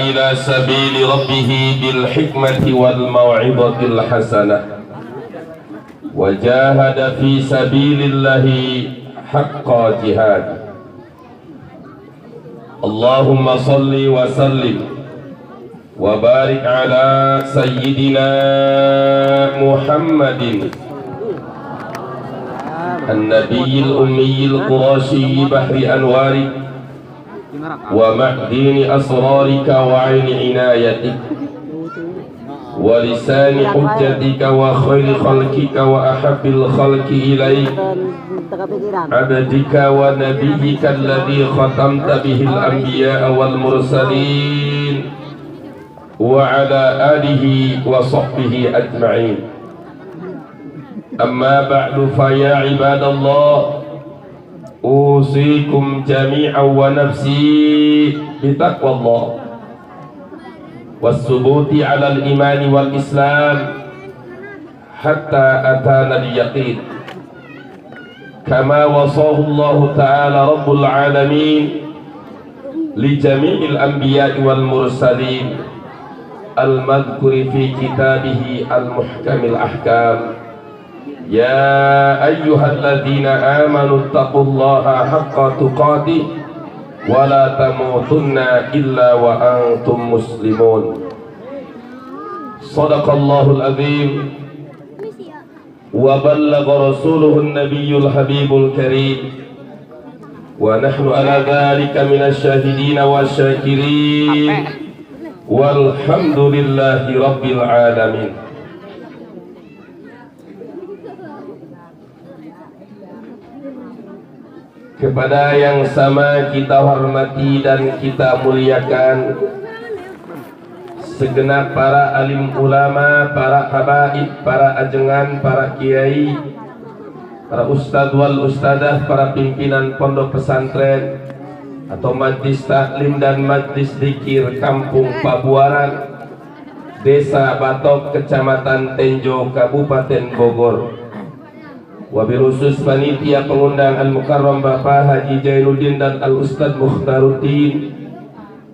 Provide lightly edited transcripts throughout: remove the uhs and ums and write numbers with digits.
إلى سبيل ربه بالحكمة والموعظة الحسنة وجاهد في سبيل الله حق جهاد. اللهم صل وسلم وبارك على سيدنا محمد النبي الأمي القرشي بحر أنوارك ومعدن أسرارك وعين عنايتك ولسان حجتك وخير خلقك وأحب الخلق إليك عبدك ونبيك الذي ختمت به الأنبياء والمرسلين وعلى آله وصحبه أجمعين. أما بعد فيا عباد الله أوصيكم جميعا ونفسي بتقوى الله والثبوت على الإيمان والإسلام حتى أتانا اليقين كما وصاه الله تعالى رب العالمين لجميع الأنبياء والمرسلين المذكور في كتابه المحكم الأحكام. يا أيها الذين آمنوا اتقوا الله حق تقاته ولا تموتن إلا وأنتم مسلمون. صدق الله العظيم وبلغ رسوله النبي الحبيب الكريم ونحن على ذلك من الشاهدين والشاكرين والحمد لله رب العالمين. Kepada yang sama kita hormati dan kita muliakan segenap para alim ulama, para habaib, para ajengan, para kiai, para ustadz wal ustadzah, para pimpinan pondok pesantren atau majlis taklim dan majlis zikir kampung Pabuaran, Desa Batok, Kecamatan Tenjo, Kabupaten Bogor. Wabil khusus panitia pengundang Al-Mukarram Bapak Haji Jainuddin dan Al-Ustadz Mukhtaruddin,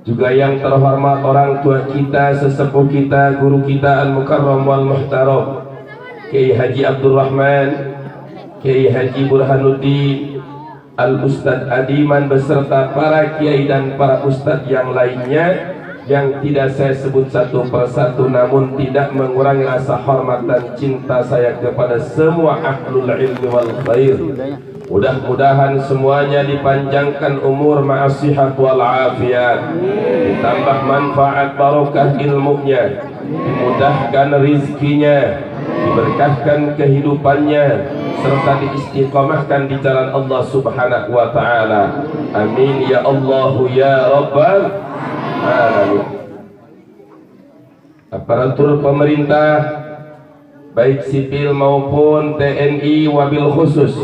juga yang terhormat orang tua kita, sesepuh kita, guru kita Al-Mukarram wal Muhtaram Kiai Haji Abdul Rahman, Kiai Haji Burhanuddin, Al-Ustadz Adiman beserta para kiai dan para ustadz yang lainnya yang tidak saya sebut satu persatu, namun tidak mengurangi rasa hormat dan cinta saya kepada semua ahlul ilmi wal khair. Mudah-mudahan semuanya dipanjangkan umur ma'asihat wal afiat, ditambah manfaat barokah ilmunya, dimudahkan rizkinya, diberkahkan kehidupannya, serta diistiqamahkan di jalan Allah subhanahu wa ta'ala. Amin ya Allah ya Rabbal Alamin. Aparatur pemerintah baik sipil maupun TNI, wabil khusus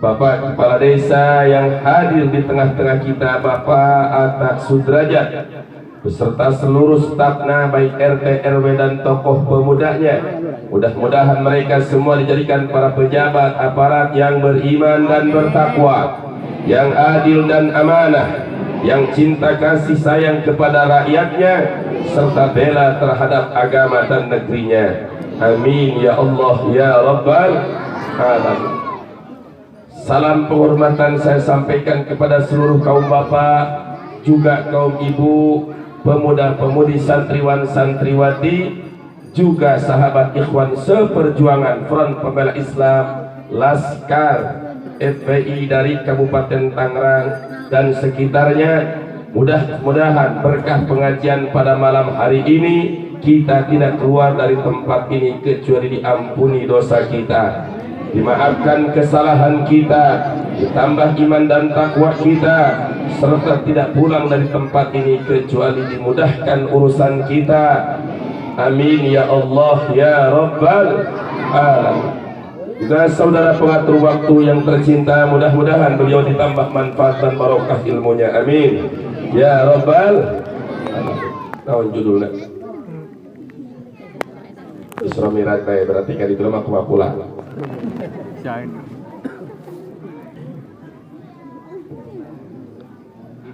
Bapak Kepala Desa yang hadir di tengah-tengah kita, Bapak Atta Sudrajat beserta seluruh stafnya baik RT, RW dan tokoh pemudanya. Mudah-mudahan mereka semua dijadikan para pejabat aparat yang beriman dan bertakwa, yang adil dan amanah, yang cinta kasih sayang kepada rakyatnya serta bela terhadap agama dan negerinya. Amin ya Allah ya Rabbal Alamin. Salam penghormatan saya sampaikan kepada seluruh kaum bapak, juga kaum ibu, pemuda-pemudi, santriwan santriwati, juga sahabat ikhwan seperjuangan Front Pembela Islam Laskar FPI dari Kabupaten Tangerang dan sekitarnya. Mudah-mudahan berkah pengajian pada malam hari ini kita tidak keluar dari tempat ini kecuali diampuni dosa kita, dimaafkan kesalahan kita, ditambah iman dan takwa kita, serta tidak pulang dari tempat ini kecuali dimudahkan urusan kita. Amin ya Allah ya Rabbal Alamin. Juga saudara pengatur waktu yang tercinta, mudah-mudahan beliau ditambah manfaat dan barokah ilmunya. Amin ya Rabbal Alamin. Naon judulnya? Isra Mi'raj bae, berarti kan itu mah kumaha.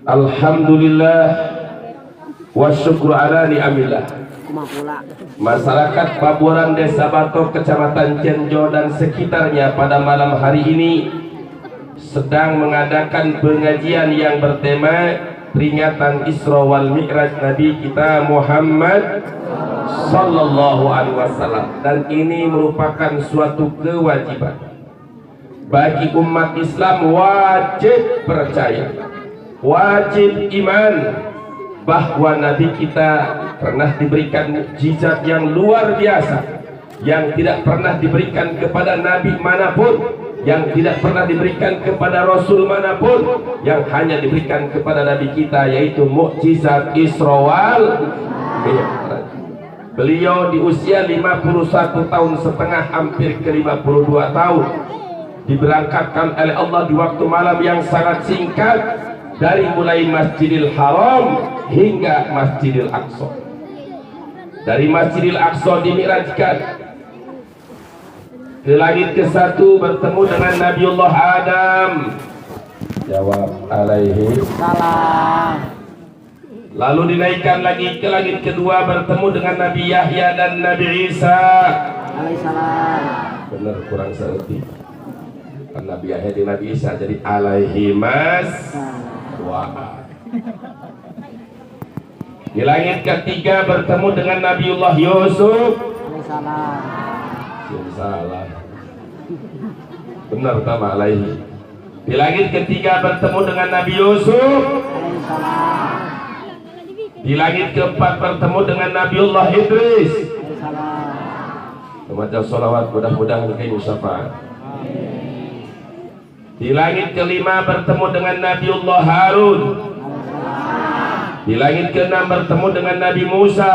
Alhamdulillah wa syukru ala ni'amillah. Masyarakat Pabuaran, Desa Batok, Kecamatan Cianjur dan sekitarnya pada malam hari ini sedang mengadakan pengajian yang bertema peringatan Isra wal Mi'raj Nabi kita Muhammad sallallahu alaihi wasallam, dan ini merupakan suatu kewajiban bagi umat Islam. Wajib percaya, wajib iman bahwa Nabi kita pernah diberikan mukjizat yang luar biasa, yang tidak pernah diberikan kepada Nabi manapun, yang tidak pernah diberikan kepada Rasul manapun, yang hanya diberikan kepada Nabi kita, yaitu mukjizat Isra wal Mi'raj. Beliau di usia 51 tahun setengah, hampir ke 52 tahun, diberangkatkan oleh Allah di waktu malam yang sangat singkat, dari mulai Masjidil Haram hingga Masjidil Aqsa. Dari Masjidil Aqsa dimi'rajkan ke langit ke-1, bertemu dengan Nabiullah Adam. Jawab alaihi salam. Lalu dinaikkan lagi ke langit ke-2, bertemu dengan Nabi Yahya dan Nabi Isa alaihi salam. Benar, kurang seperti Nabi Yahya dan Nabi Isa, jadi alaihi mas. Di langit ke-3 bertemu dengan Nabiullah Yusuf. Salah. Benar sama alaihi. Di langit ke-3 bertemu dengan Nabi Yusuf. Di langit ke-4 bertemu dengan Nabiullah Idris. Membaca sholawat, mudah-mudahan kamu syafaat. Di langit ke-5 bertemu dengan Nabiullah Harun. Di langit ke-6 bertemu dengan Nabi Musa.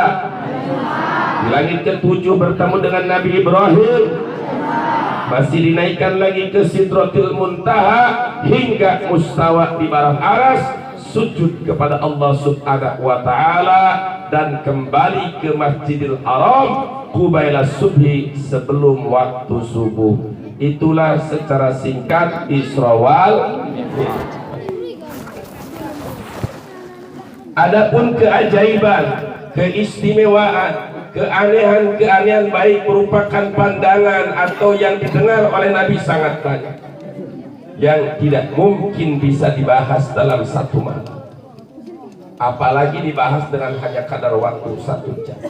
Di langit ke-7 bertemu dengan Nabi Ibrahim. Masih dinaikkan lagi ke Sidratul Muntaha hingga mustawa di barang aras, sujud kepada Allah Subhanahu wa taala, dan kembali ke Masjidil Haram qubaila subhi, sebelum waktu subuh. Itulah secara singkat Isra wal Mi'raj. Adapun keajaiban, keistimewaan, keanehan-keanehan baik merupakan pandangan atau yang didengar oleh Nabi sangat banyak, yang tidak mungkin bisa dibahas dalam satu malam, apalagi dibahas dengan hanya kadar waktu 1 jam.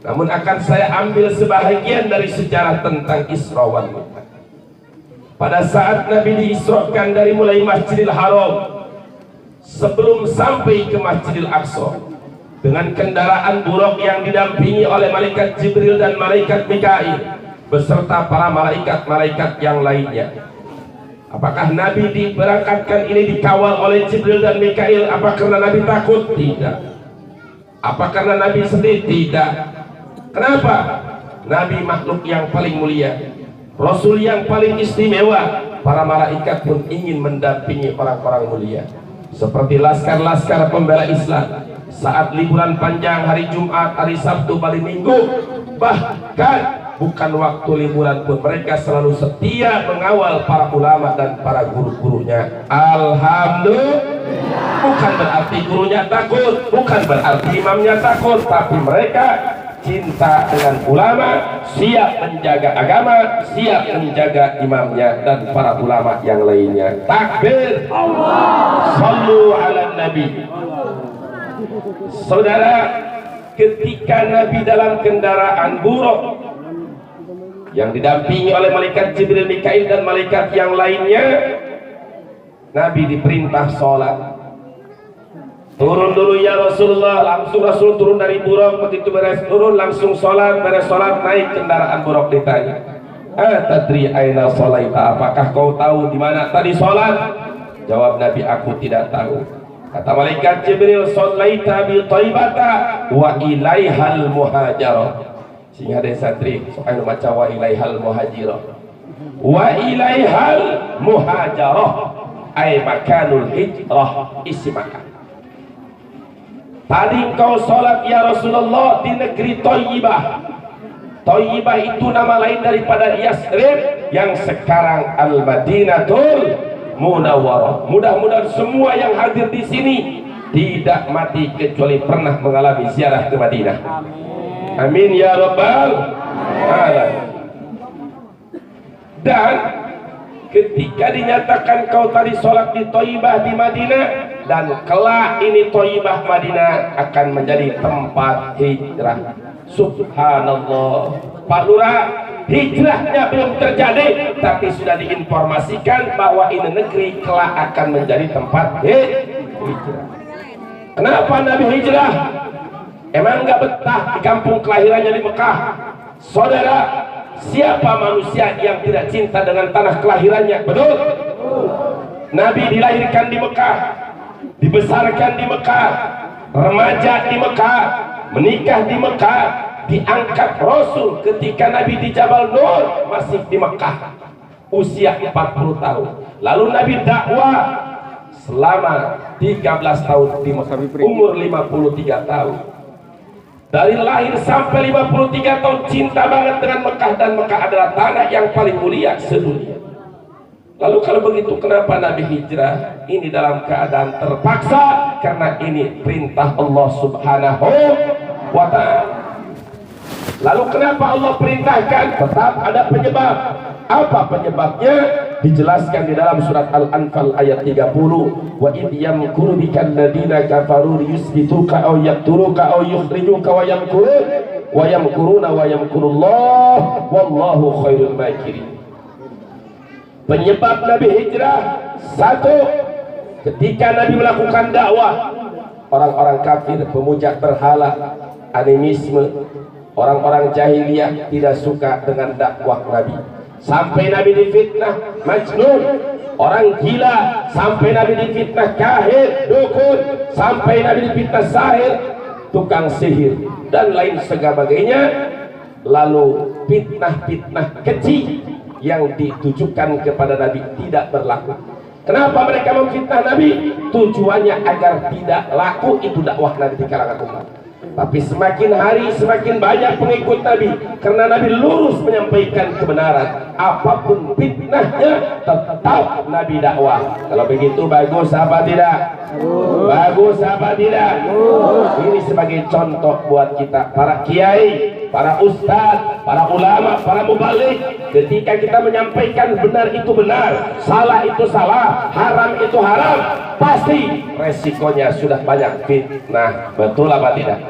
Namun akan saya ambil sebahagian dari sejarah tentang Isra wal Mi'raj. Pada saat Nabi diisrakan dari mulai Masjidil Haram, sebelum sampai ke Masjidil Aqsa, dengan kendaraan buruk yang didampingi oleh malaikat Jibril dan malaikat Mikail beserta para malaikat-malaikat yang lainnya. Apakah Nabi diberangkatkan ini dikawal oleh Jibril dan Mikail? Apa karena Nabi takut? Tidak. Apa karena Nabi sedih? Tidak. Kenapa? Nabi makhluk yang paling mulia, Rasul yang paling istimewa. Para malaikat pun ingin mendampingi orang-orang mulia, seperti laskar-laskar pembela Islam saat liburan panjang hari Jumat, hari Sabtu, hari Minggu, bahkan bukan waktu liburan pun mereka selalu setia mengawal para ulama dan para guru-gurunya. Alhamdulillah. Bukan berarti gurunya takut, bukan berarti imamnya takut, tapi mereka cinta dengan ulama, siap menjaga agama, siap menjaga imamnya dan para ulama yang lainnya. Takbir Allah, sallu ala nabi. Saudara, ketika Nabi dalam kendaraan buruk yang didampingi oleh malaikat Jibril, Mikail dan malaikat yang lainnya, Nabi diperintah sholat. Turun dulu ya Rasulullah. Langsung Rasul turun dari buruk. Begitu beres turun langsung sholat. Beres sholat naik kendaraan buruk, ditanya, tadri aina sholaita, apakah kau tahu di mana tadi sholat? Jawab Nabi, aku tidak tahu. Kata malaikat Jibril, sholaita bi Thaibata wa ilaihal muhajarah. Sehingga ada santri soal baca wa ilaihal muhajirah. Wa ilaihal muhajarah ay makanul hijrah, isi makan. Tadi kau sholat ya Rasulullah di negeri Thayyibah. Thayyibah itu nama lain daripada Yasrib yang sekarang Al-Madinatul Munawwarah. Mudah-mudahan semua yang hadir di sini tidak mati kecuali pernah mengalami ziarah ke Madinah. Amin ya rabbal alamin. Dan ketika dinyatakan kau tadi sholat di Thayyibah di Madinah, dan kelak ini Thayyibah Madinah akan menjadi tempat hijrah. Subhanallah, Pak Lurah, hijrahnya belum terjadi, tapi sudah diinformasikan bahwa ini negeri kelak akan menjadi tempat hijrah. Kenapa Nabi hijrah? Emang nggak betah di kampung kelahirannya di Mekah? Saudara, siapa manusia yang tidak cinta dengan tanah kelahirannya? Betul? Nabi dilahirkan di Mekah, dibesarkan di Mekah, remaja di Mekah, menikah di Mekah, diangkat Rasul ketika Nabi di Jabal Nur masih di Mekah, usia 40 tahun. Lalu Nabi dakwah selama 13 tahun di Mekah, umur 53 tahun. Dari lahir sampai 53 tahun cinta banget dengan Mekah, dan Mekah adalah tanah yang paling mulia sedunia. Lalu kalau begitu kenapa Nabi hijrah? Ini dalam keadaan terpaksa, karena ini perintah Allah Subhanahu wa ta'ala. Lalu kenapa Allah perintahkan? Tetap ada penyebab. Apa penyebabnya? Dijelaskan di dalam surat Al-Anfal ayat 30. Wa idh yamkuru bikal ladina kafaru yusbituka aw yaqtuluka aw yukhrijuka wa yamkuruna wa yamkurullah wallahu khairul makirin. Penyebab Nabi hijrah, satu, ketika Nabi melakukan dakwah, orang-orang kafir, pemuja berhala, animisme, orang-orang jahiliyah tidak suka dengan dakwah Nabi. Sampai Nabi difitnah majnun, orang gila, sampai Nabi difitnah kahin, dukun, sampai Nabi difitnah sahir, tukang sihir, dan lain sebagainya. Lalu fitnah-fitnah keji yang ditujukan kepada Nabi tidak berlaku. Kenapa mereka memfitnah Nabi? Tujuannya agar tidak laku itu dakwah Nabi di kalangan umat. Tapi semakin hari semakin banyak pengikut Nabi, karena Nabi lurus menyampaikan kebenaran. Apapun fitnahnya, tetap Nabi dakwah. Kalau begitu bagus apa tidak? Bagus apa tidak? Ini sebagai contoh buat kita, para kiai, para ustadz, para ulama, para mubalik. Ketika kita menyampaikan benar itu benar, salah itu salah, haram itu haram, pasti resikonya sudah banyak fitnah. Betul apa tidak?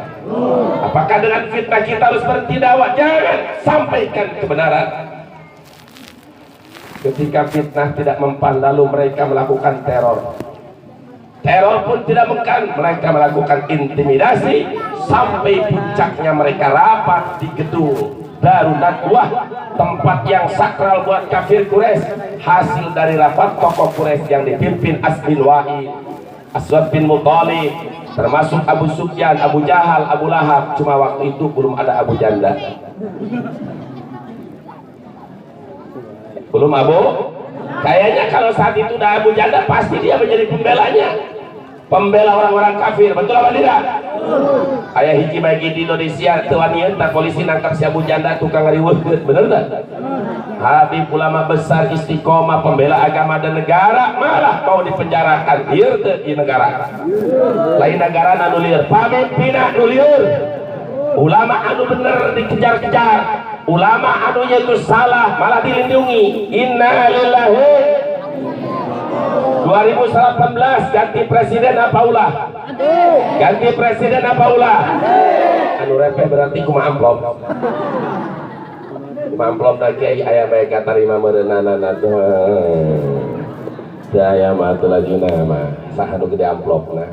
Apakah dengan fitnah kita harus berhenti dakwah? Jangan, sampaikan kebenaran. Ketika fitnah tidak mempan, lalu mereka melakukan teror. Teror pun tidak mempan, mereka melakukan intimidasi, sampai puncaknya mereka rapat di gedung Darun Nadwah, tempat yang sakral buat kafir Quraisy. Hasil dari rapat tokoh Quraisy yang dipimpin As bin Wa'il, Aswad bin Muthalib, termasuk Abu Sufyan, Abu Jahal, Abu Lahab. Cuma waktu itu belum ada Abu Janda. Belum Abu? Kayaknya kalau saat itu udah Abu Janda, pasti dia menjadi pembelanya, pembela orang-orang kafir. Betul apa tidak? Ayah hiji bagi di Indonesia tuanian tak polisi nangkap si Abu Janda tukang riweuh, bener tak? Habib ulama besar istiqomah pembela agama dan negara malah mau dipenjarakan. Ieu teu di negara. Lain negara anu lieur, pamimpina anu lieur. Ulama anu bener dikejar-kejar, ulama anu itu salah malah dilindungi. Inna lillahi. 2018 ganti presiden apa ulah? Ganti presiden apa ulah? Anu repeh berarti kumaha amplop. Kumaha amplop da kiai aya bae katarima meureunana teh. Daya mah teu lagi nama, saha nu gede amplopna.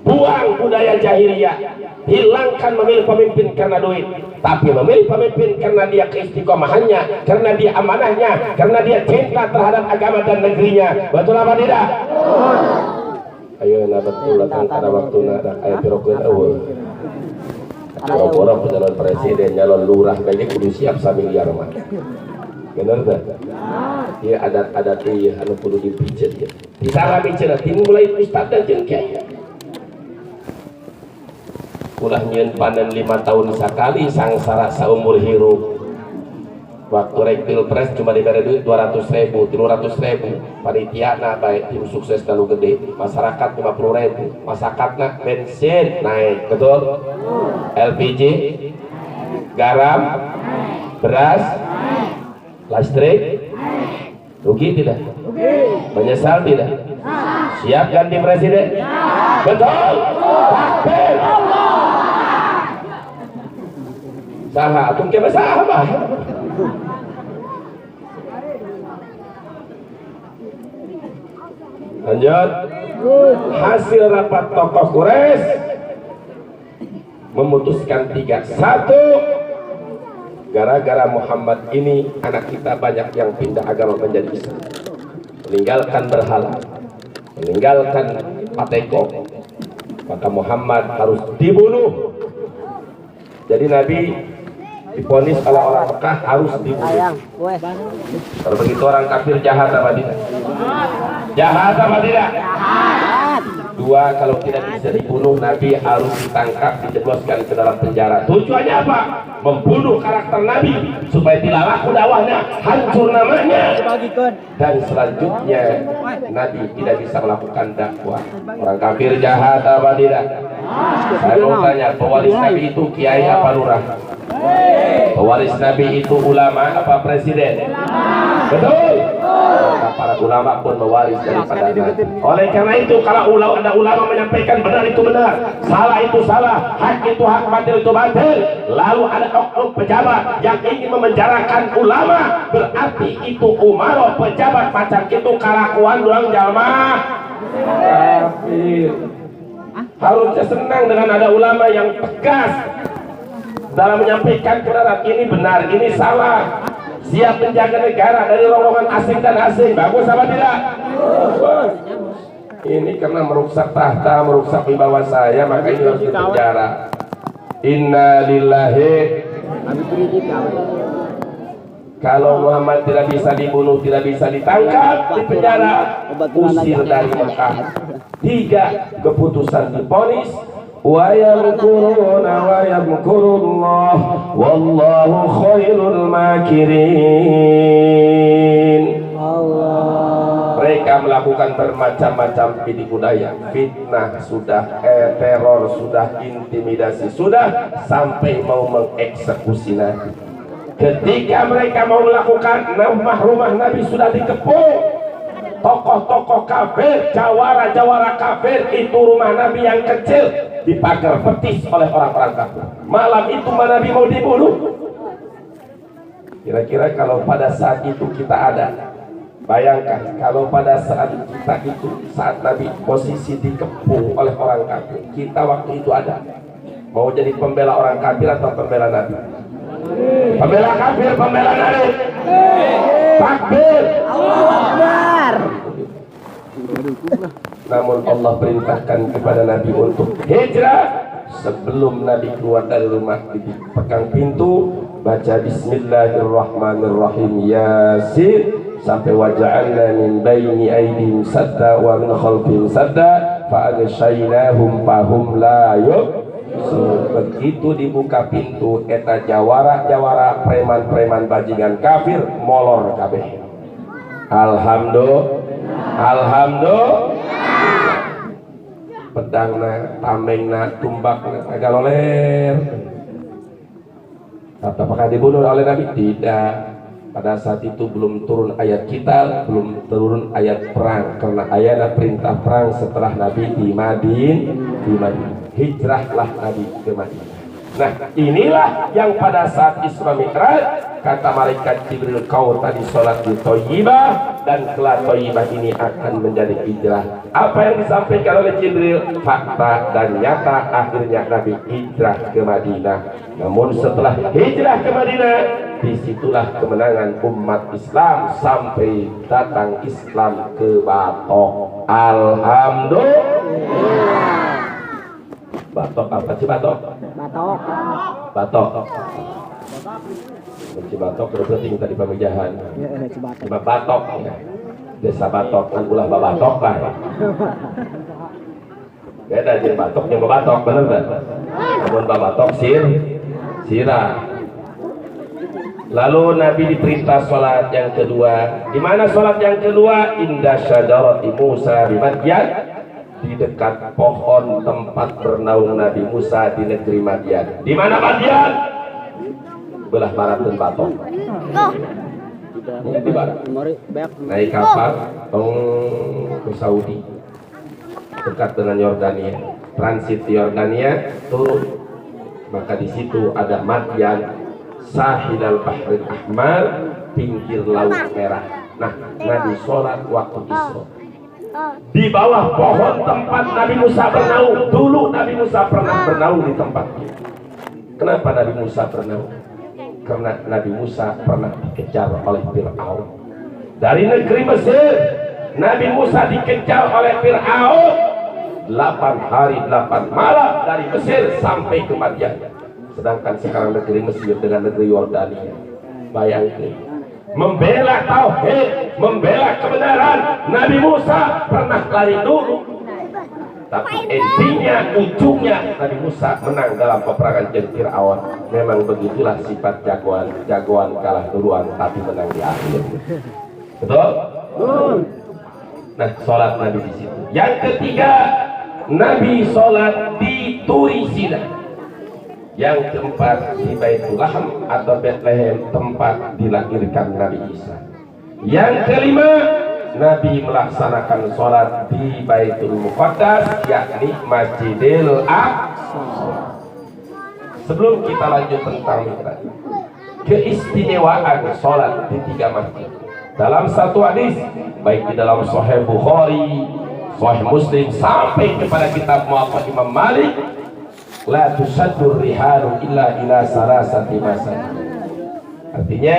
Buang budaya jahiliyah, hilangkan memilih pemimpin karena duit, tapi memilih pemimpin karena dia keistiqomahannya, karena dia amanahnya, karena dia cinta terhadap agama dan negerinya. Betul apa tidak? Ayo na betul datang karena waktu na ayo pirokeun eueuh. Boro-boro calon presiden, calon lurah kayaknya kudu siap samiliar mah. Bener tak? Ieu adat-adat ieu anu kudu dipijet ya. Disara miceuna mulai ustad dan jeung kiai. Ulah nyieun panen 5 tahun sekali, sangsara saumur hirup. waktu rek pilpres cuma diberi duit 200.000 300.000 panitia na baik tim sukses terlalu gede masyarakat 50.000 masyarakatnya bensin naik betul LPG garam beras listrik rugi tidak menyesal tidak siap ganti presiden betul takbir saha atung kebe saha mah lanjut hasil rapat tokoh Quraisy memutuskan 3-1 gara-gara Muhammad ini anak kita banyak yang pindah agama menjadi Islam meninggalkan berhala meninggalkan pateko maka Muhammad harus dibunuh jadi Nabi diponis oleh orang Mekah harus dibunuh kalau begitu orang kafir jahat apa tidak? Jahat apa tidak? Dua, kalau tidak bisa dibunuh Nabi harus ditangkap, dijebloskan ke dalam penjara. Tujuannya apa? Membunuh karakter Nabi supaya tidak laku dakwahnya, hancur namanya. Dan selanjutnya Nabi tidak bisa melakukan dakwah. Orang kafir jahat apa tidak? Saya mau tanya, pewaris Nabi itu kiai apa lurah? Pewaris Nabi itu ulama apa presiden? Betul. Maka para ulama pun mewaris daripada Nabi. Oleh karena itu kalau ada ulama menyampaikan benar itu benar, salah itu salah, hak itu hak, batil itu batil, lalu ada oknum pejabat yang ingin memenjarakan ulama, berarti itu umaro pejabat macam itu kalakuan doang jalma kafir. Harusnya senang dengan ada ulama yang tegas dalam menyampaikan kebenaran, ini benar, ini salah, siap menjaga negara dari rombongan asing dan asing. Bagus apa tidak? Bagus. Ini karena merusak tahta, merusak wibawa saya, maka ini harus dipenjara. Inna lillahi. Kalau Muhammad tidak bisa dibunuh, tidak bisa ditangkap, dipenjara, usir dari Mekah. 3 keputusan diponis. Wa yamkuruna wa yamkurullah wallahu khairul makirin. Mereka melakukan bermacam-macam tipu daya, fitnah sudah, teror sudah, intimidasi sudah, sampai mau mengeksekusi Nabi. Ketika mereka mau melakukan, rumah Nabi sudah dikepung. Tokoh-tokoh kafir, jawara-jawara kafir, itu rumah Nabi yang kecil dipagar betis oleh orang-orang kafir. Malam itu Nabi mau dibunuh. Kira-kira kalau pada saat itu kita ada, bayangkan kalau pada saat kita itu, saat Nabi posisi dikepung oleh orang kafir, kita waktu itu ada, mau jadi pembela orang kafir atau pembela Nabi? Pembela kafir, pembela Nabi. Takbir, Allahu Akbar. Namun Allah perintahkan kepada Nabi untuk hijrah. Sebelum Nabi keluar dari rumah, dipegang pintu, baca Bismillahirrahmanirrahim, Yasin, sampai waja'alna min baini aydihim sadda wa min khalfihim sadda fa aghshaynahum fahum la yubsirun. Begitu dibuka pintu, eta jawara-jawara, preman-preman bajingan kafir molor kabeh. Alhamdulillah. Pedangna, tamengna, tumbakna agak loler. Apakah dibunuh oleh Nabi? Tidak. Pada saat itu belum turun ayat kita, belum turun ayat perang, karena ayat perintah perang setelah Nabi di Madinah. Hijrahlah Nabi ke Madinah. Nah, inilah yang pada saat Isra Mi'raj kata malaikat Jibril, kau tadi sholat di Thayyibah, dan kelak Thayyibah ini akan menjadi hijrah. Apa yang disampaikan oleh Jibril fakta dan nyata, akhirnya Nabi hijrah ke Madinah. Namun setelah hijrah ke Madinah, disitulah kemenangan umat Islam sampai datang Islam ke Batok. Alhamdulillah. Batok apa sih Batok? Batok. Cibatok berarti kita di Pamijahan. Cuma Batok ya. Desa Batok kan ulah babatok lah. Beda jadi Batok yang babatok, bener kan? Namun babatok sirah. Lalu Nabi diperintah sholat yang kedua. Di mana sholat yang kedua? Inda syajarati Musa di Madyan, di dekat pohon tempat bernaung Nabi Musa di negeri Madyan. Di mana Madyan? Belah barat dan Batok. Di barat. Naik kapal ke Saudi, dekat dengan Yordania. Transit di Yordania, turun. Maka di situ ada Madyan, Sahil al-Bahril Ahmar, pinggir laut merah. Nah, Nabi sholat waktu Isra di bawah pohon tempat Nabi Musa bernaung. Dulu Nabi Musa pernah bernaung di tempat ini. Kenapa Nabi Musa bernaung? Karena Nabi Musa pernah dikejar oleh Fir'aun dari negeri Mesir. Nabi Musa dikejar oleh Fir'aun 8 hari 8 malam dari Mesir sampai ke Madyan. Sedangkan sekarang negeri Mesir dengan negeri Yordania, bayangkan, membela tauhid, membela kebenaran. Nabi Musa pernah lari dulu, tapi intinya, ujungnya Nabi Musa menang dalam peperangan dengan Fir'aun. Memang begitulah sifat jagoan kalah duluan tapi menang di akhir. Betul? Nah, sholat Nabi di situ. Yang ketiga, Nabi sholat di Turi Sina. Yang keempat, di Baitul Laham atau Bethlehem, tempat dilahirkan Nabi Isa. Yang kelima, Nabi melaksanakan sholat di Baitul Muqaddas, yakni Masjidil Aqsa. Sebelum kita lanjut tentang keistimewaan sholat di 3 masjid, dalam satu hadis, baik di dalam Sahih Bukhari, Sahih Muslim, sampai kepada kitab Muwatta Imam Malik, la tusaddur rihalu illa ila salasati masajid. Artinya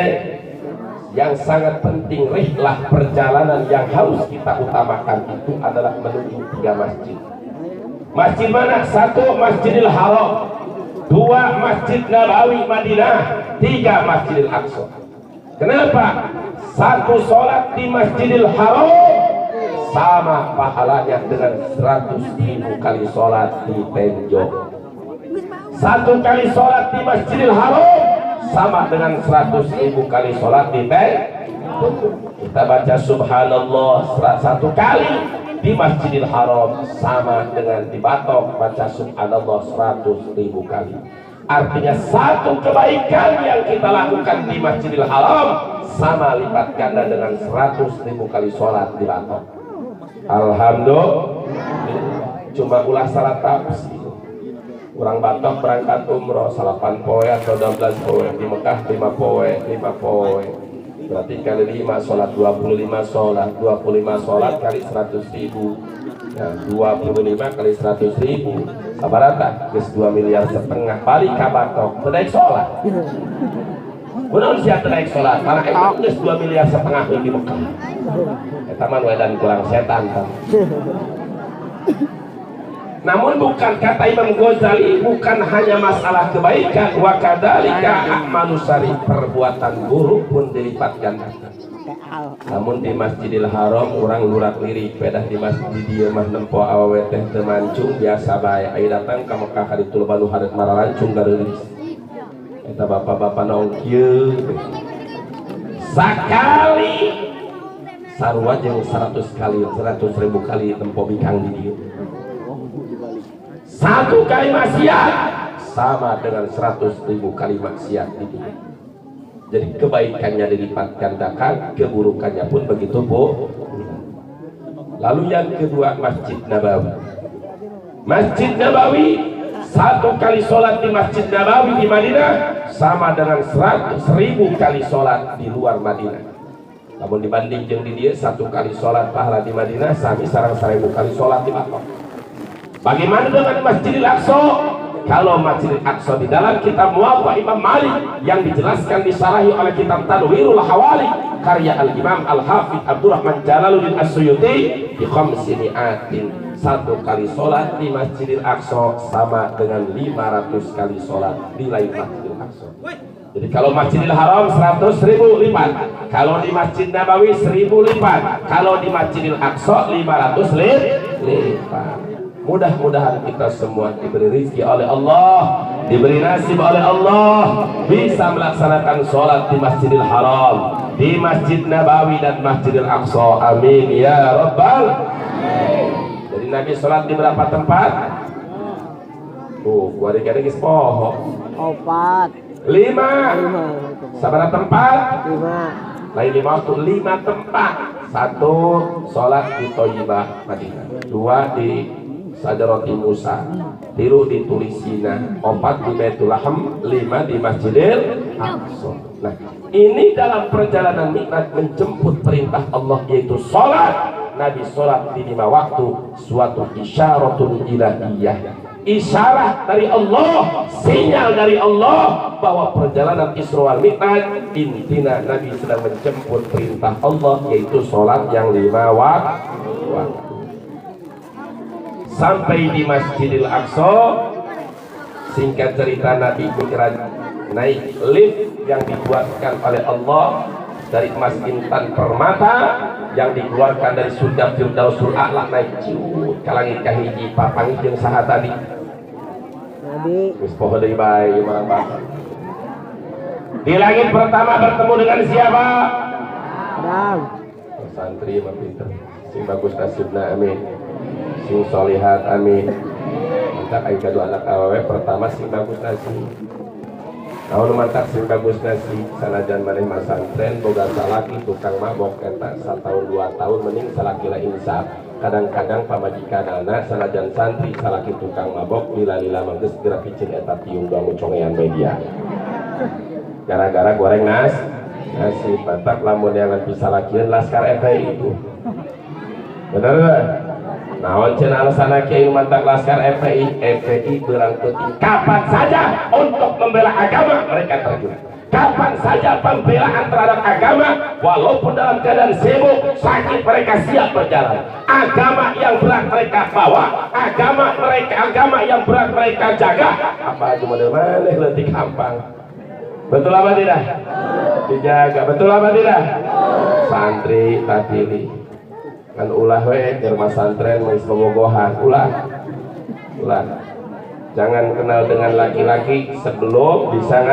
yang sangat penting, rihlah perjalanan yang harus kita utamakan itu adalah menuju 3 masjid. Masjid mana? 1 Masjidil Haram, 2 Masjid Nabawi Madinah, 3 Masjidil Aqsa. Kenapa? 1 sholat di Masjidil Haram sama pahalanya dengan 100.000 kali sholat di Tenjo. 1 kali sholat di Masjidil Haram sama dengan 100.000 kali sholat di Tenjo. Kita baca subhanallah 1 kali di Masjidil Haram sama dengan di Batok baca subhanallah 100.000 kali. Artinya 1 kebaikan yang kita lakukan di Masjidil Haram sama lipat ganda dengan 100.000 kali sholat di Batok. Alhamdulillah. Cuma ulah salat tafsir. Orang Batok berangkat umroh 8 poe atau 12 poe, di Mekah 5 poe. Berarti kali 5 sholat 25 sholat, 25 sholat kali 100.000. Nah, 25 kali 100.000 apa rata? Kes 2,5 miliar balik ke Batok, naik sholat. Benar siapa naik sholat? Karena itu kes 2,5 miliar di Mekah. Taman wedan kurang setan kan. Namun bukan, kata Imam Ghazali, bukan hanya masalah kebaikan, wa kadzalika a'malu sari, perbuatan buruk pun dilipat gandakan. Namun di Masjidil Haram orang lurak lirik pedah di masjid dia mah nempo awewe teh teu mancung biasa bae. Ai datang ka Mekah ka ditu balu hareut maralancung gareulis. Eta bapak-bapak naon kieu. Sakali sarua jeung 100 kali, 100.000 kali tempo bikang di dieu. 1 kali maksiat sama dengan 100.000 kali maksiat di dieu. Jadi kebaikannya dilipat gandakan, keburukannya pun begitu Bu. Lalu yang kedua Masjid Nabawi. Masjid Nabawi, 1 kali sholat di Masjid Nabawi di Madinah sama dengan 100.000 kali sholat di luar Madinah. Namun dibanding jeung di dia 1 kali sholat pahala di Madinah sami sareng 1.000 kali sholat di Makkah. Bagaimana dengan Masjidil Aqsa? Kalau Masjidil Aqsa di dalam kitab Muwatta Imam Malik yang dijelaskan disarahi oleh kitab Tanwirul Hawali karya Al-Imam Al-Hafidh Abdurrahman Jalaluddin As-Suyuti di 500 1 kali sholat di Masjidil Aqsa sama dengan 500 kali sholat di lain Masjidil Aqsa. Jadi kalau Masjidil Haram 100.000 lipat, kalau di Masjid Nabawi 1.000 lipat, kalau di Masjidil Aqsa 500 lipat. Mudah-mudahan kita semua diberi rezeki oleh Allah, diberi nasib oleh Allah, bisa melaksanakan sholat di Masjidil Haram, di Masjid Nabawi dan Masjidil Aqsa. Amin ya rabbal. Jadi Nabi sholat di berapa tempat? Gua dikira-kira poho. 4 5. Sabar tempat? 5 Lain 5 waktu 5 tempat. 1 sholat di Thayyibah Madinah, 2 di Sajarati Musa, 3 di Turisina, 4 di Baitul Laham, 5 di Masjidil Aqsa. Nah, ini dalam perjalanan Mi'raj menjemput perintah Allah yaitu sholat. Nabi sholat di 5 waktu, suatu isyaratun ilahiyah, isyarat dari Allah, sinyal dari Allah bahwa perjalanan Isra wal Mi'raj intinya Nabi sedang menjemput perintah Allah yaitu sholat yang 5 waktu. Sampai di Masjidil Aqsa, singkat cerita Nabi Mi'raj naik lift yang dibuatkan oleh Allah dari emas intan permata yang dikeluarkan dari surga Firdausul A'la, naik ciut ka langit kahiji papangi jeung saha tadi Nabi geus poho deui bae Mang. Di langit pertama bertemu dengan siapa? Adam Santri mah pinter, sing bagus nasibna amin, sing solihat amin. Mantak aing kadu anak awewe pertama sing bagus nasib. Naon mantak sing bagus nasib sanajan maneh mah santren boga salaki tukang mabok eta 1 tahun 2 tahun mending salaki la insaf. Kadang-kadang pamajikanana sanajan santri salaki tukang mabok lila-lila mah geus geura picin eta piung bangun congean media. Gara-gara goreng nasi batak lamun yang bisa lakian Laskar FPI itu bener gak? Naon cenah alasan kiai mantak Laskar FPI berangkat kapan saja untuk membela agama mereka terjun, kapan saja pembelaan terhadap agama walaupun dalam keadaan sibuk sakit mereka siap berjalan. Agama yang berat mereka bawa, agama yang berat mereka jaga. Apa cuma dari mana letik gampang. Betul apa tidak? Dijaga. Betul apa tidak? Santri tak pilih kan ulah we germa santren mengis bobogohan ulah jangan kenal dengan laki-laki sebelum bisa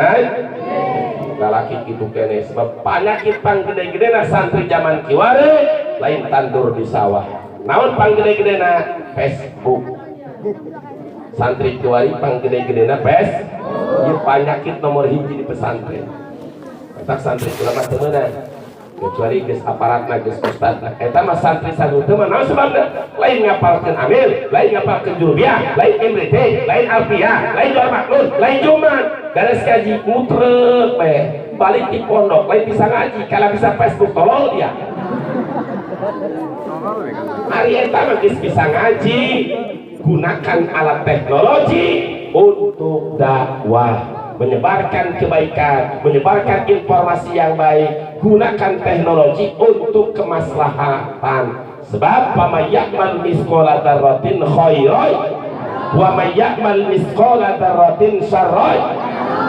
laki itu kene sebab penyakit panggede-gede na santri zaman kiwari lain tandur di sawah. Naon panggede-gede na Facebook, santri kiwari panggede-gede na ieu penyakit nomor 1 di pesantren. Eta santri ulama temenan kecuali geus aparatna geus ustadna. Eta mah santri sanu teu mah naon sebabna? Lain ngapalkeun amil, lain ngapalkeun jurubiah, lain imrite, lain alfiyah, lain doa maklun, lain jumat. Garis kaji mutrek we, balik di pondok, lain bisa ngaji, kalau bisa Facebook tolol dia. Hari eta mah geus bisa ngaji, gunakan alat teknologi untuk dakwah, menyebarkan kebaikan, menyebarkan informasi yang baik, gunakan teknologi untuk kemaslahatan. Sebab pamayya'mal misqala dzarratin khairan wa mayya'mal misqala dzarratin syarran.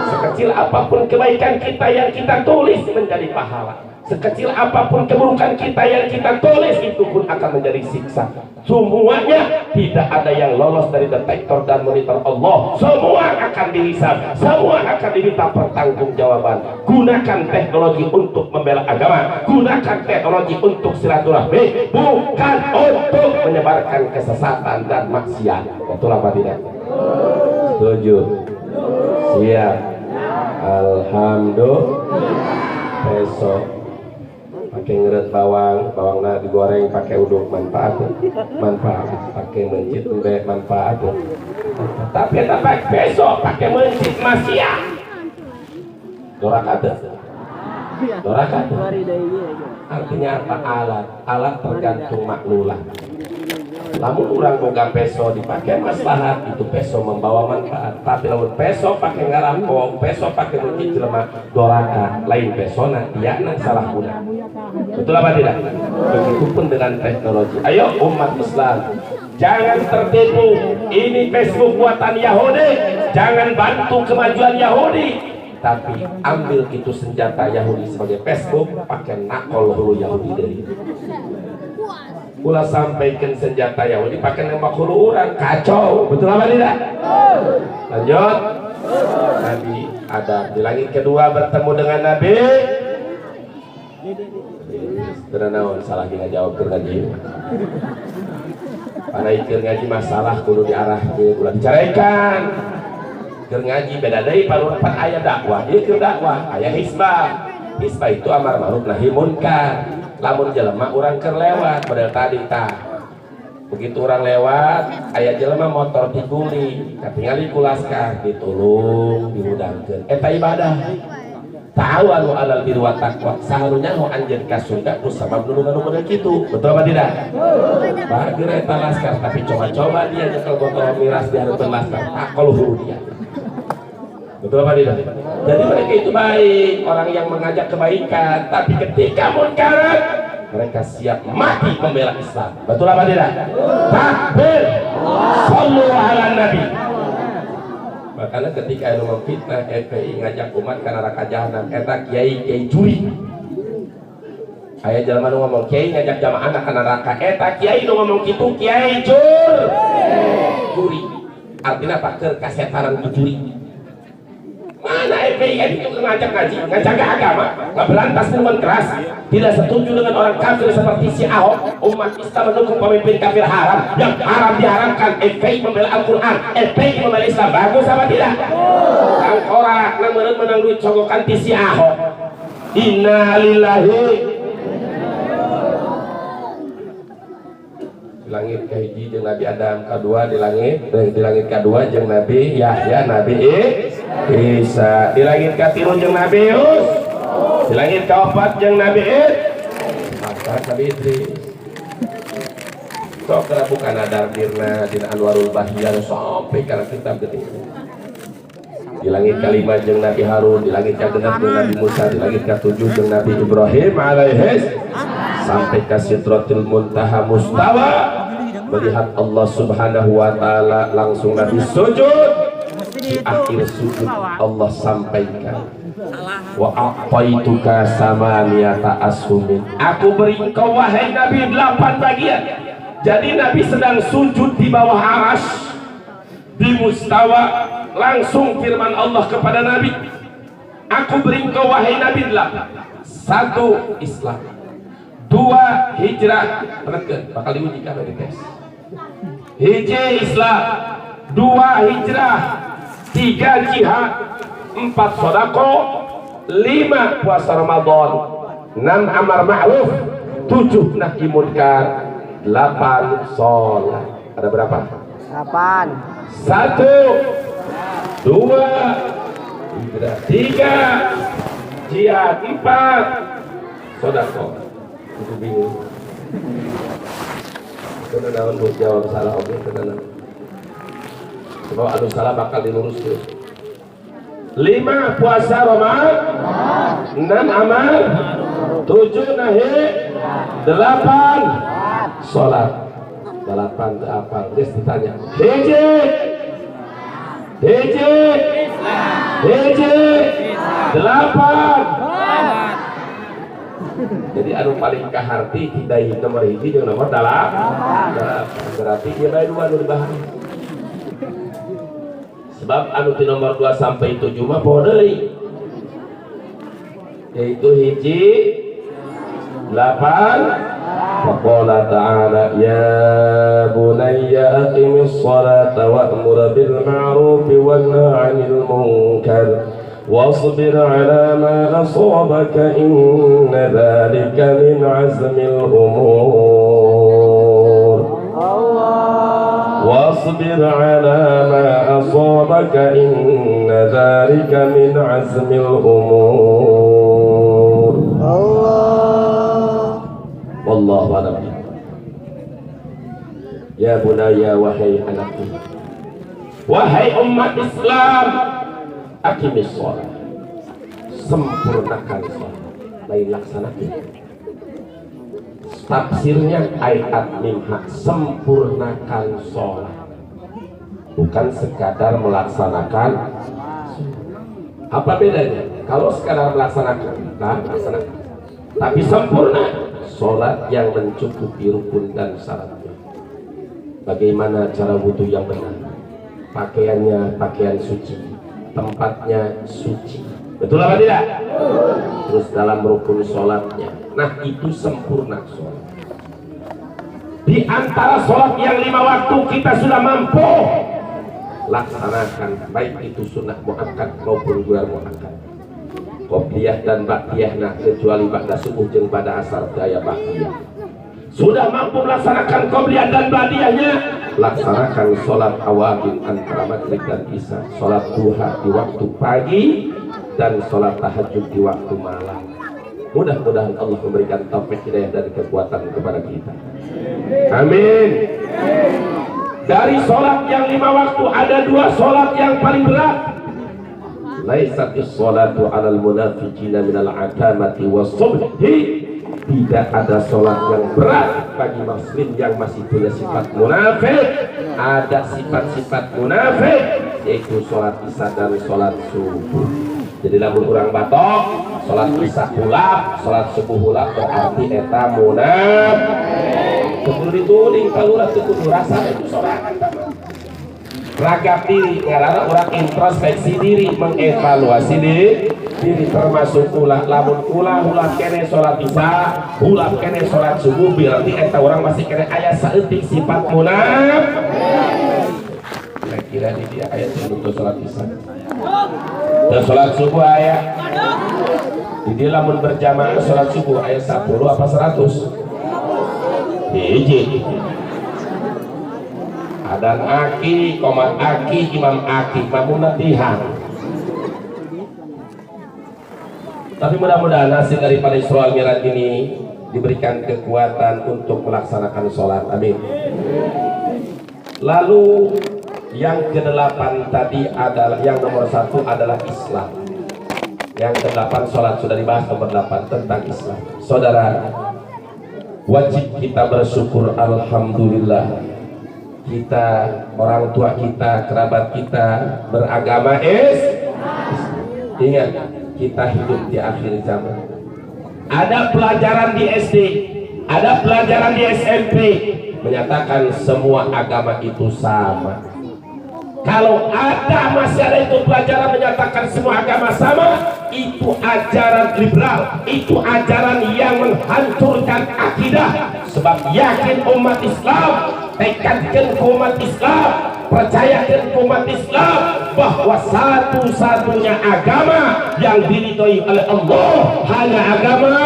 Sekecil apapun kebaikan kita yang kita tulis menjadi pahala, sekecil apapun keburukan kita yang kita tulis itu pun akan menjadi siksa. Semuanya tidak ada yang lolos dari detektor dan monitor Allah. Semua akan dihisab, semua akan diminta pertanggungjawaban. Gunakan teknologi untuk membela agama, gunakan teknologi untuk silaturahmi, bukan untuk menyebarkan kesesatan dan maksiat. Betul apa tidak? Setuju? Siap. Alhamdulillah. Besok pakai ngeret bawangna digoreng pakai uduk manfaat pakai mencit udah manfaat. Tapi besok pakai mencit maksiat dorak ada artinya apa? Alat tergantung maklulah. Namun orang boga peso dipakai maslahat itu peso membawa manfaat. Tapi namun peso pakai ngarampok, peso pakai mencit jelema doraka lain peso dia nang salah guna. Betul apa tidak? Begitupun dengan teknologi. Ayo umat Islam, jangan tertipu. Ini Facebook buatan Yahudi. Jangan bantu kemajuan Yahudi. Tapi ambil itu senjata Yahudi sebagai Facebook, pakai nakol dulu Yahudi dari. Ulah sampaikan senjata Yahudi pakai nembak hulu orang, kacau, betul apa tidak? Lanjut. Nabi Adam di langit kedua bertemu dengan Nabi. Ternaon salah kita jawab ke ngaji. Karena ikut ngaji masalah kudu diarah ke ulah dicaraikan. Keur ngaji beda deui parupat aya dakwah, ieu keur dakwah, aya hisbah. Hisbah itu amar ma'ruf nahi munkar. Lamun jelema urang keur lewat model tadi tah. Begitu orang lewat, aya jelema motor diguli, katingali ku laskar ditulung, diudangkeun. Eta ibadah. Tahu anu alal birri wa taqwa, saharunya nu anjeun ka surga ku sabab nulungan model kitu. Betul apa tidak? Bager eta laskar, tapi coba-coba dia nyekel botol miras di hareupeun laskar, takol hulu dia. Betul apa tidak? Jadi mereka itu baik, orang yang mengajak kebaikan, tapi ketika munkarat mereka siap mati membela Islam. Betul apa tidak? Takbir. Sallu ala Nabi. Makanya ketika anu memfitnah FPI ngajak umat kana neraka jahanam, eta kiai juri. Aya jelema nu ngomong kiai ngajak jamaah kana neraka, eta kiai nu ngomong kitu kiai juri. Artinya apa? Keur kasetanan juri. Mana FPI itu ngajak ngaji, ngajak agama, nggak berantas minuman keras, tidak setuju dengan orang kafir seperti si Ahok. Umat Islam mendukung pemimpin kafir haram, yang haram diharamkan. FPI membela Al-Quran, FPI membela Islam, bagus apa tidak? Kang korak menang duit cogokan ti si Ahok. Inna lillahi. Di langit kahiji jeung Nabi Adam, kedua di langit kedua jeung Nabi Yahya, Nabi Isa, di langit katilu jeung Nabi Yus, di langit kaopat jeung Nabi Nabi Idris. Sok kira bukan ada dirna dina Anwarul Bahyan sampai kana kitab geuning. Di langit kelima jeung Nabi Harun, di langit kagenep jeung Nabi Musa, di langit ketujuh jeung Nabi Ibrahim alaihis, sampai ke Sidratul Muntaha mustawa melihat Allah Subhanahu wa taala, langsung Nabi sujud. Di akhir sujud Allah sampaikan, wa aqaituka samaniyata ashumin, aku beri engkau wahai Nabi 8 bagian. Jadi Nabi sedang sujud di bawah arasy di mustawa, langsung firman Allah kepada Nabi, aku beri engkau wahai Nabi 8. 1. Islam, 2. Hijrah, bakal diuji kabeh di tes. Hiji Islam, 2 hijrah, 3 jihad, 4 sodako, 5 puasa Ramadan, 6 amar ma'ruf, 7 nahi munkar, 8 sholat. Ada berapa? 8. 1, 2, hijrah, 3 jihad, 4 sodako. Itu bingung. Kena naon buat jawab salah, oke kena naon. Sebab anu salah bakal dilurus terus. 5 puasa Ramadan, 6 amal, 7 nahi, 8 sholat. 8 apa? Terus ditanya. Hiji, 8. Jadi anu paling kaharti hidayah nomor hiji jeung nomor 8. Berarti dia bae 2 anu dibahas. Sebab anu di nomor 2 sampai 7 mah poho deui. Yaitu hiji 8. Faqala ta'ala ya bunayya aqimis salata wa'mur bil ma'ruf wanha 'anil munkar wasbir 'ala ma asabaka inna dhalika min 'azmil umur. واصبر على ما أصابك إن ذلك من عزم الأمور. والله أعلم. Ya bunaya, wahai anakku, wahai umat Islam, aqimis shalah, sempurnakan shalat, lain laksanakan. Tafsirnya ayat minha, sempurnakan sholat, bukan sekadar melaksanakan. Apa bedanya? Kalau sekadar melaksanakan, nah, laksanakan, tapi sempurna, sholat yang mencukupi rukun dan syaratnya. Bagaimana cara wudhu yang benar? Pakaiannya pakaian suci, tempatnya suci. Betul apa tidak? Terus dalam rukun sholatnya, nah itu sempurna sholat. Di antara sholat yang 5 waktu kita sudah mampu laksanakan, baik itu sunnah muakkad maupun luar muakkad, qobliyah dan ba'diyah, nah kecuali ba'da subuh jeung ba'da asar daya ba'diyah. Sudah mampu melaksanakan qobliyah dan ba'diyahnya, laksanakan sholat awabin antara maghrib dan isya, sholat duha di waktu pagi dan sholat tahajud di waktu malam. Mudah-mudahan Allah memberikan taufik hidayah dan kekuatan kepada kita. Amin. Dari sholat yang 5 waktu ada 2 sholat yang paling berat. Laisatis sholatu alal munafiqina minal atamati was subhi. Tidak ada sholat yang berat bagi muslim yang masih punya sifat munafik. Ada sifat-sifat munafik, yaitu sholat isya dan sholat subuh. Jadi lamun urang batok, sholat isya hulap, sholat subuh hulap, berarti eta munafik. Kudu dituding kalurat kudu rasa itu sholat. Ragap diri, ngarana urang introspeksi diri, mengevaluasi diri, termasuk ulah lamun ulah kene sholat isya, ulah kene sholat subuh, berarti eta orang masih kene aya saeutik sifat munafik. Kira-kira di dia ayat untuk sholat isya. Dan sholat subuh ayat di dia lamun berjamaah sholat subuh ayat 10 apa 100 hiji. Adan aki, komat aki, imam aki, mamun latihan. Tapi mudah-mudahan hasil daripada Isra Mi'raj ini diberikan kekuatan untuk melaksanakan sholat. Amin. Lalu yang ke-8 tadi adalah, yang nomor 1 adalah Islam. Yang ke-8 sholat, sudah dibahas nomor 8 tentang Islam. Saudara, wajib kita bersyukur, alhamdulillah kita, orang tua kita, kerabat kita beragama Ingat, kita hidup di akhir zaman. Ada pelajaran di SD, ada pelajaran di SMP menyatakan semua agama itu sama. Kalau masih ada itu pelajaran menyatakan semua agama sama, itu ajaran liberal, itu ajaran yang menghancurkan akidah. Sebab yakin umat Islam, tekadkan umat Islam, percayakan umat Islam bahwa satu-satunya agama yang diridhoi oleh Allah hanya agama,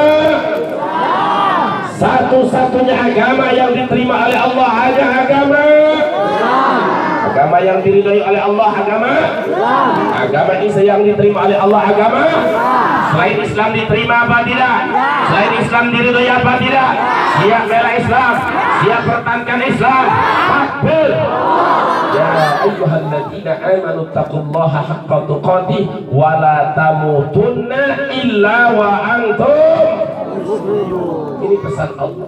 satu-satunya agama yang diterima oleh Allah hanya agama. Agama yang diridhoi oleh Allah agama. Agama Isa yang diterima oleh Allah agama. Selain Islam diterima apa tidak? Selain Islam diridhoi apa tidak? Siap bela Islam, siap pertahankan Islam. Takbir. Ya ayyuhalladzina amanu taqullaha haqqa tuqatih wa la tamutunna illa wa antum. Ini pesan Allah.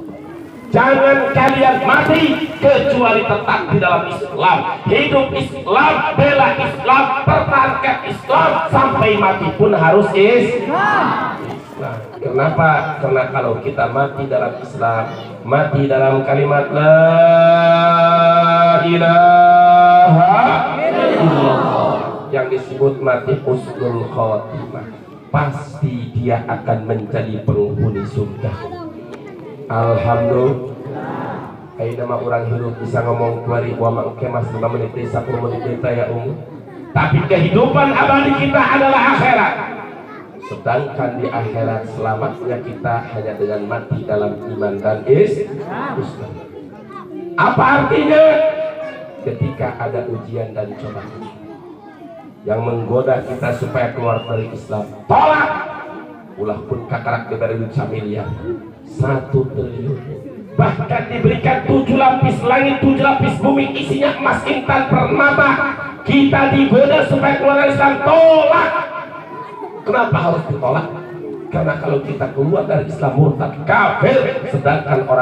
Jangan kalian mati kecuali tetap di dalam Islam. Hidup Islam, bela Islam, pertahankan Islam sampai mati pun harus Islam. Kenapa? Karena kalau kita mati dalam Islam, mati dalam kalimat la ilaha illallah, yang disebut mati husnul khotimah, pasti dia akan menjadi penghuni surga. Alhamdulillah. Ayeuna mah urang hidup bisa ngomong 2000 mah engke mas 5 menit 10 menit ya tapi kehidupan abadi kita adalah akhirat. Sedangkan di akhirat selamatnya kita hanya dengan mati dalam iman dan Islam. Apa artinya? Ketika ada ujian dan cobaan yang menggoda kita supaya keluar dari Islam, tolak. Ulah pun kakarak diberi duit 1 miliar, 1 triliun, bahkan diberikan 7 lapis langit, 7 lapis bumi isinya emas intan permata, kita digoda supaya keluar dari Islam, tolak. Kenapa harus ditolak? Karena kalau kita keluar dari Islam murtad kafir, sedangkan orang